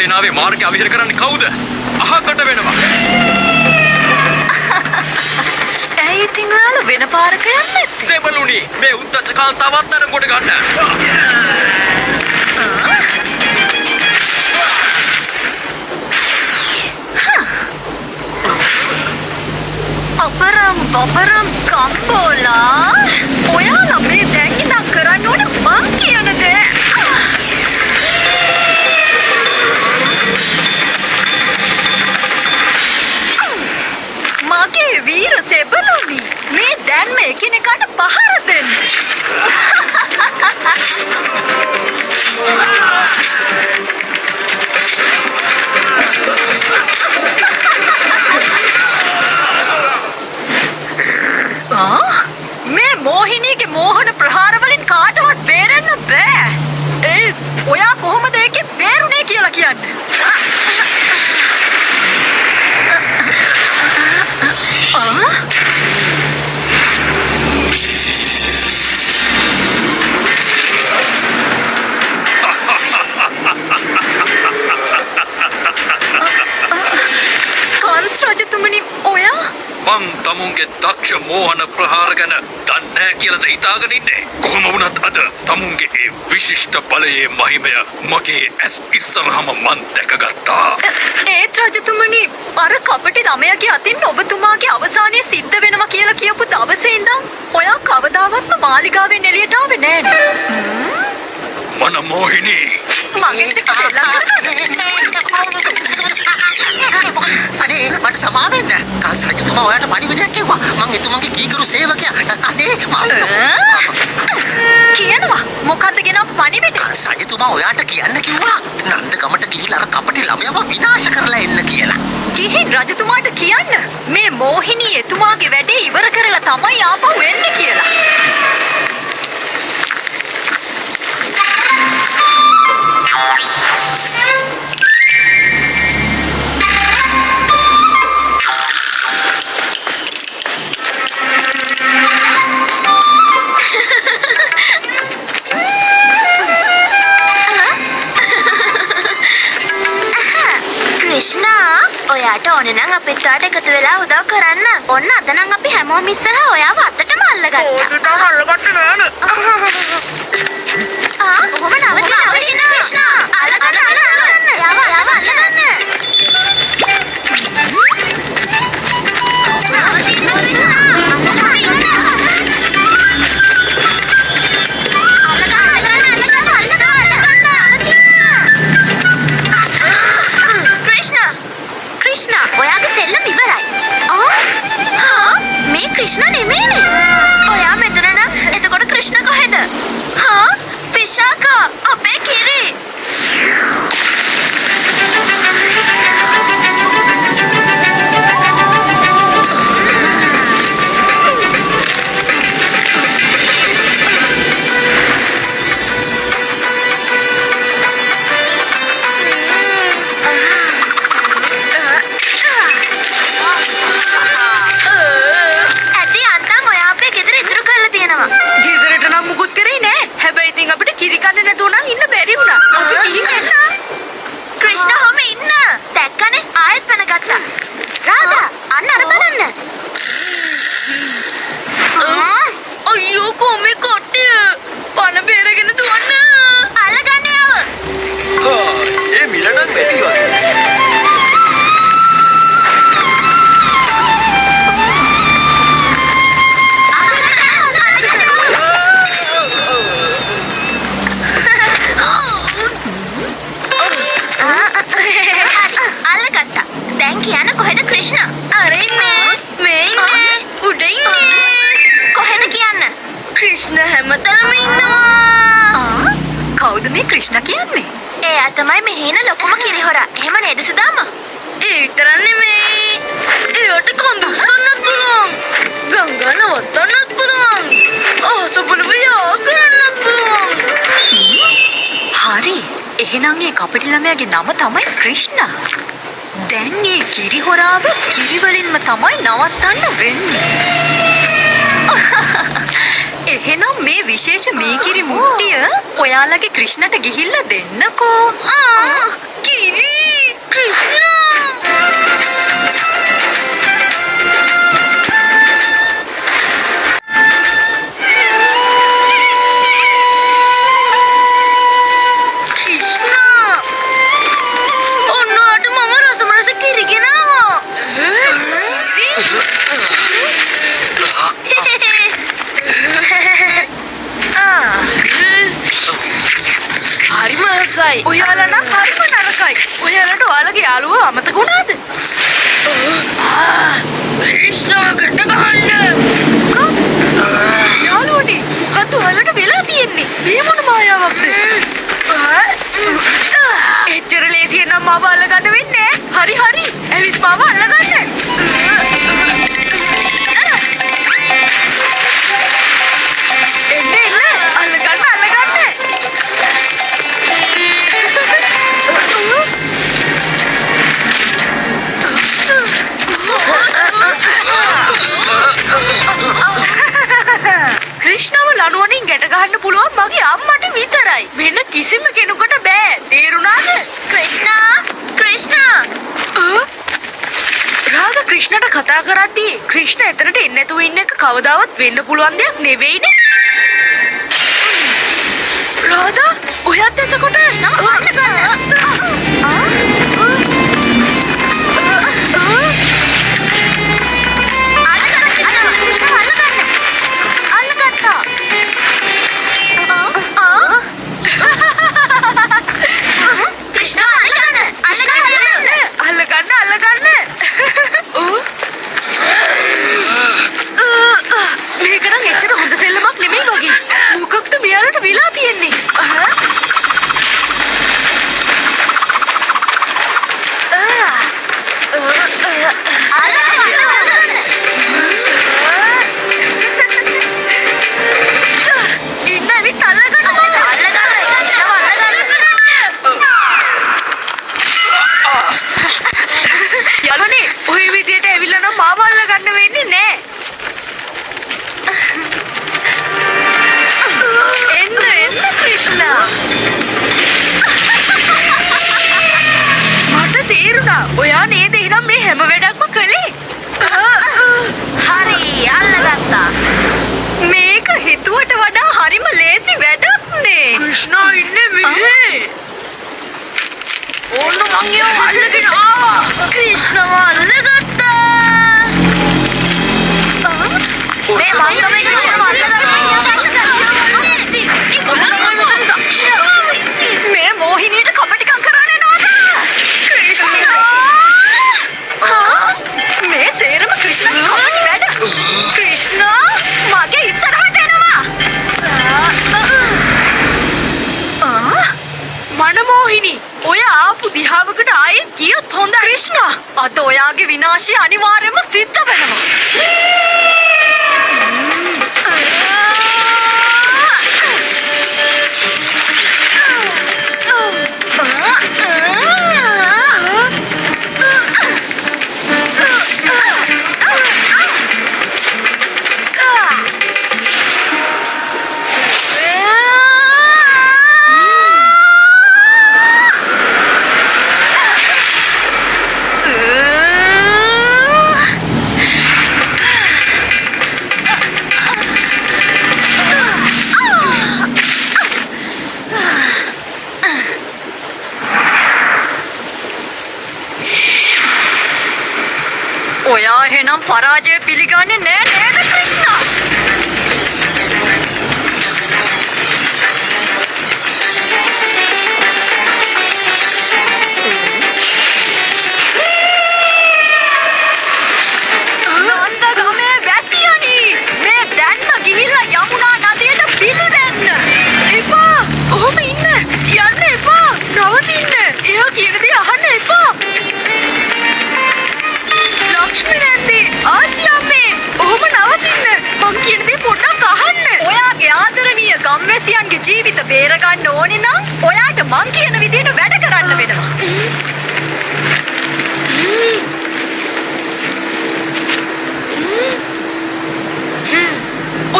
සේනාවේ මාර්ගය අවහිර කරන්නේ කවුද? අහකට වෙනවා. ඇයි ඉතින් ඔයාලා වෙන පාරක යන්නේ? සෙබළුනි මේ උද්දච්ච කාන්තාවත් අරන් කොට ගන්න. අපරම් බබරම් කම්බෝලා ඔයාලා මේ දැන් ඉඳන් කරන්න ඕන මං කියන දේ. මගේ වීර සෙබළුනි මේ දැන් මේ එකිනෙකාට පහර දෙන්න. මේ මෝහිනීගේ මෝහන ප්‍රහාර වලින් කාටවත් බේරෙන්න බෑ. ඒ ඔයා කොහොමද ඒකේ බේරුනේ කියලා කියන්නේ? කන්ස් රජතුමනි ඔයා මං තමුන්ගේ දක්ෂ මෝහන ප්‍රහාර ගැන දන්නේ නැහැ කියලාද හිතාගෙන ඉන්නේ. කොහොම වුණත් අද තමුන්ගේ ඒ විශිෂ්ට බලයේ මහිමය මගේ ඇස් ඉස්සරහම මං දැකගත්තා. ඒත් රජතුමනි අර කපටි ළමයාගේ අතින් ඔබතුමාගේ අවසානයේ සිද්ධ වෙනවා කියලා කියපු දවසේ ඉඳන් ඔයා කවදාවත්ම මාලිගාවෙන් එළියට ආවේ නෑනේ. මන මෝහිනී මගෙන් දෙක අනේ මට සමා වෙන්න. කන්ස් රජතුමා ඔයාට පණිවිඩයක් කිව්වා. මං එතුමන්ගේ කීකරු සේවකයා. අනේ කියනවා මොකද්ද ගෙනව පණිවිඩ? කන්ස් රජතුමා ඔයාට කියන්න කිව්වා. නන්දගමට ගිහිල්ලා අර කපටි ළමයාව විනාශ කරලා එන්න කියලා. ගිහින් රජතුමාට කියන්න මේ මෝහිනී එතුමාගේ වැඩේ ඉවර කරලා තමයි ආපහු එන්නේ කියලා. ඔයාට ඕන නම් අපිත් ඔයාට එකතු වෙලා උදව් කරන්න. ඔන්න අද නම් අපි හැමෝම ඉස්සරහා ඔයාව අතටම අල්ලගත්තා. ඕකට අල්ලගත්තේ නෑනේ. කොහොම නවතින කෘෂ්ණා අල්ලගන්න යාව අල්ලගන්න. ඔයාගේ සෙල්ලම ඉවරයි. මේ කෘෂ්ණ නෙමෙයිනේ. ඔයා මෙතන නම් එතකොට කෘෂ්ණ කොහෙද? විශාඛා අපේ කිරි. කෘෂ්ණ කියන්නේ? එයා තමයි මේ හේන ලොකුම කිරිහොරා. එහෙම නේද සුදාමා? ඒ විතරක් නෙමෙයි. එයාට කඳු උස්සන්නත් පුළුවන්. ගංගා නවත්තන්නත් පුළුවන්. අහසපොළව යා කරන්නත් පුළුවන්. හරි. එහෙනම් ඒ කපටි ළමයාගේ නම තමයි කෘෂ්ණ. දැන් ඒ කිරිහොරාව කිරිවලින්ම තමයි නවත්තන්න වෙන්නේ. එහෙනම් මේ විශේෂ මීකිරි මුට්ටිය ඔයාලගේ ක්‍රිෂ්ණට ගිහිල්ලා දෙන්නකෝ. කිරි ක්‍රිෂ්ණා ඔන්නට මම රසමරස කිරි ගෙනාවා. හරිම රසයි. ඔයාලා නම් හරිම නරකයි. ඔයාලට ඔයාලගේ යාළුවෝ අමතක වුණාද? ක්‍රිෂ්ණා ගැට ගහන්න. යාළුවනේ මොකද්ද ඔයාලට වෙලා තියෙන්නේ? මේ මොන මායාවක්ද? එච්චර ලේසියෙන් නම් මාව අල්ලගන්න වෙන්නේ නැහැ. හරි හරි. ඇවිත් මාව අල්ලගන්න. එන්න අල්ලගන්න. ක්‍රිෂ්ණාව ලනුවනින් ගැට ගහන්න පුළුවන් මගේ අම්මට විතරයි. වෙන කිසිම කෙනෙකුට බෑ. තේරුණාද? ක්‍රිෂ්ණා රාධා ක්‍රිෂ්ණට කතා කරද්දී ක්‍රිෂ්ණ එතනට එන්නේ නැතුව ඉන්න එක කවදාවත් වෙන්න පුළුවන් දෙයක් නෙවෙයිනේ. රාධා ඔයත් එතකොට අල්ලගන්න. මේක නම් එච්චර හොඳ සෙල්ලමක් නෙමෙයි වගේ. මොකක්ද මෙයාලට වෙලා තියෙන්නේ? ඉන්න ඇවිත් අල්ලගන්න. යාළුවනේ ඔය විදියට ඇවිල්ලා නම් මාව අල්ලගන්න වෙන්නේ නැහැ. එන්න ක්‍රිෂ්ණා. මට තේරුණා. ඔයා නේද එහෙනම් මේ හැම වැඩක්ම කළේ? හරි අල්ලගත්තා. මේක හිතුවට වඩා හරිම ලේසි වැඩක් නේ. ක්‍රිෂ්ණා ඉන්නේ මෙහෙ. ඕන්න මං ඒව අල්ලගෙන ආවා. ක්‍රිෂ්ණාව අල්ලගත්තා. මේ මම තමයි ක්‍රිෂ්ණාව මේ මෝහිනීට කපටිකම් කරන්නේ නෝද? ක්‍රිෂ්ණා. මේ සේරම ක්‍රිෂ්ණාගේ කපටි වැඩ. ක්‍රිෂ්ණා මගේ ඉස්සරහට එනවා. මනමෝහිනී ඔය ආපු දිහාවකට ආයෙත් ගියොත් හොඳයි. ක්‍රිෂ්ණා අද ඔයාගේ විනාශය අනිවාර්යයෙන්ම සිද්ධ වෙනවා. ඔයා එහෙනම් පරාජය පිළිගන්නේ නෑ නේද ක්‍රිෂ්ණා? නන්දගමේ වැසියනි මේ දැන්ම ගිහිල්ලා යමුනා නදියට පිළිවෙන්න. එපා. ඔහොම ඉන්න. යන්න එපා. නවතින්න. එයා කියන දේ අහන්න එපා. ලක්ෂ්මී නැන්දේ ආච්චි අම්මේ ඔහොම නවතින්න. මං කියන දේ පොඩ්ඩක් අහන්න. ඔයාගේ ආදරණීය ගම්වැසියන්ගේ ජීවිත බේරගන්න ඕනේ නම් ඔයාට මං කියන විදිහට වැඩ කරන්න වෙනවා.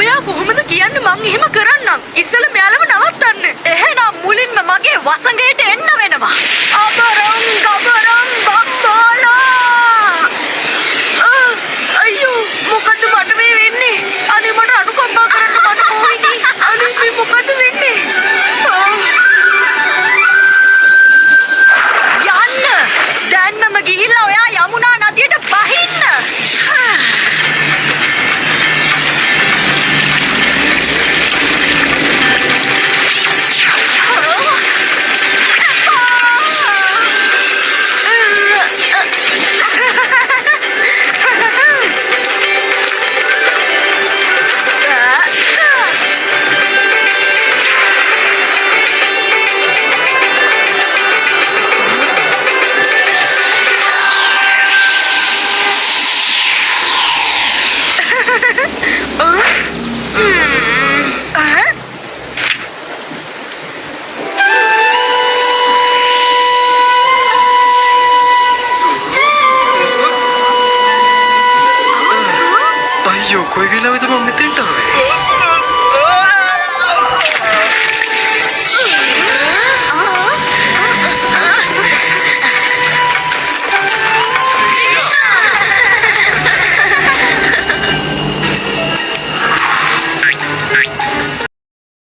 ඔයා කොහොමද කියන්නේ මං එහෙම කරන්නම්. ඉස්සෙල්ල මෙයාලව නවත්තන්න. එහෙනම් මුලින්ම මගේ වසඟයට එන්න වෙනවා. අබරම් ගබරම් බම්බාලා. අයියෝ මොකද්ද මට මේ වෙන්නේ? අනේ මට අනුකම්පා කරන්න මට මොහිනි. අනේ මේ මොකද්ද වෙන්නේ? යන්න. දැන්නම ගිහිල්ලා ඔයා යමුනා නදියට බහින්න.